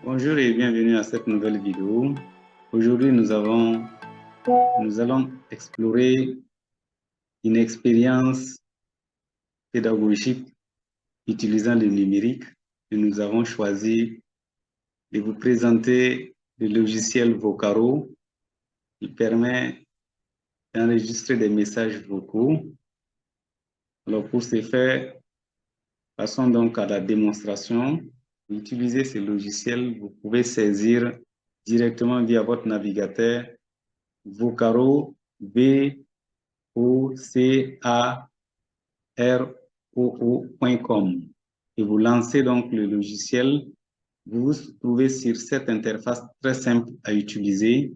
Bonjour et bienvenue à cette nouvelle vidéo. Aujourd'hui, nous allons explorer une expérience pédagogique utilisant le numérique et nous avons choisi de vous présenter le logiciel Vocaro qui permet d'enregistrer des messages vocaux. Alors pour ce faire, passons donc à la démonstration. Pour utiliser ce logiciel, vous pouvez saisir directement via votre navigateur Vocaro, vocaro.com et vous lancez donc le logiciel. Vous vous trouvez sur cette interface très simple à utiliser.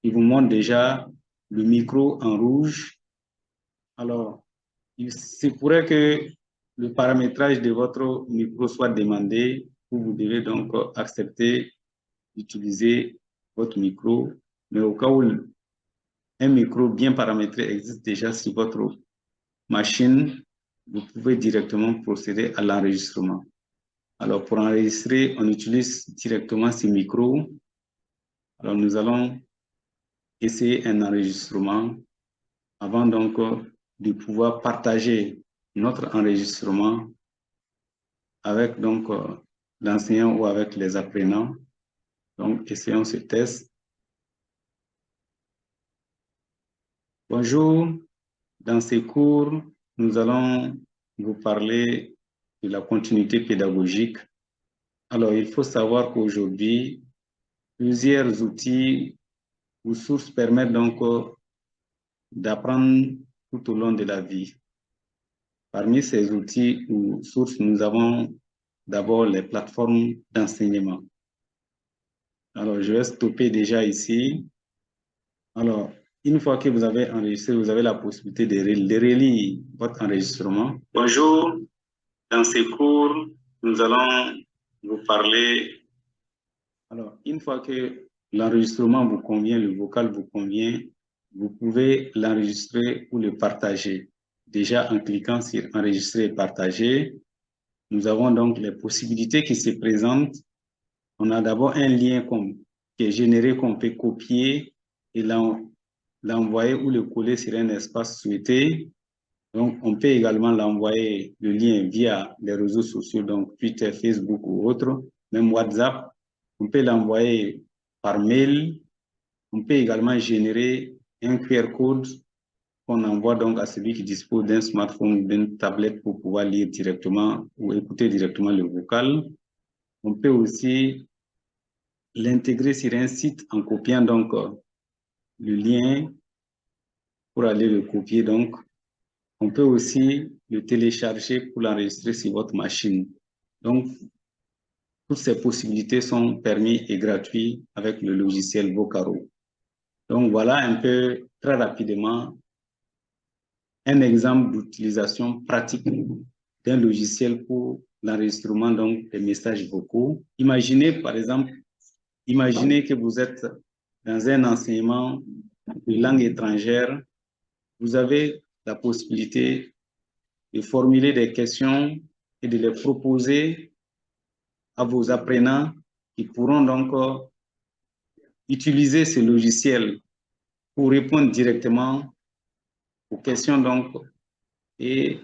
Il vous montre déjà le micro en rouge. Alors, il se pourrait que le paramétrage de votre micro soit demandé. Vous devez donc accepter d'utiliser votre micro. Mais au cas où un micro bien paramétré existe déjà sur votre machine, vous pouvez directement procéder à l'enregistrement. Alors, pour enregistrer, on utilise directement ce micro. Alors, nous allons essayer un enregistrement avant donc de pouvoir partager notre enregistrement avec donc l'enseignant ou avec les apprenants. Donc, essayons ce test. Bonjour, dans ces cours, nous allons vous parler de la continuité pédagogique. Alors, il faut savoir qu'aujourd'hui, plusieurs outils ou sources permettent donc d'apprendre tout au long de la vie. Parmi ces outils ou sources, nous avons d'abord les plateformes d'enseignement. Alors, je vais stopper déjà ici. Alors, une fois que vous avez enregistré, vous avez la possibilité de relire votre enregistrement. Bonjour, dans ces cours, nous allons vous parler. Alors, une fois que l'enregistrement vous convient, le vocal vous convient, vous pouvez l'enregistrer ou le partager. Déjà, en cliquant sur enregistrer et partager, nous avons donc les possibilités qui se présentent. On a d'abord un lien qui est généré qu'on peut copier et l'envoyer ou le coller sur un espace souhaité. Donc, on peut également l'envoyer le lien via les réseaux sociaux, donc Twitter, Facebook ou autres, même WhatsApp. On peut l'envoyer par mail. On peut également générer un QR code qu'on envoie donc à celui qui dispose d'un smartphone ou d'une tablette pour pouvoir lire directement ou écouter directement le vocal. On peut aussi l'intégrer sur un site en copiant donc le lien pour aller le copier. Donc, on peut aussi le télécharger pour l'enregistrer sur votre machine. Donc, toutes ces possibilités sont permises et gratuites avec le logiciel Vocaro. Donc, voilà un peu très rapidement un exemple d'utilisation pratique d'un logiciel pour l'enregistrement donc des messages vocaux. Imaginez par exemple, imaginez que vous êtes dans un enseignement de langue étrangère, vous avez la possibilité de formuler des questions et de les proposer à vos apprenants qui pourront donc utiliser ce logiciel pour répondre directement aux questions donc et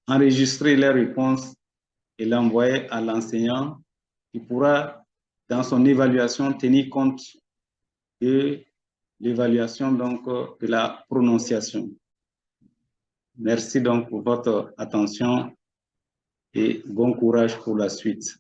enregistrer les réponses et l'envoyer à l'enseignant qui pourra, dans son évaluation, tenir compte de l'évaluation donc de la prononciation. Merci donc pour votre attention et bon courage pour la suite.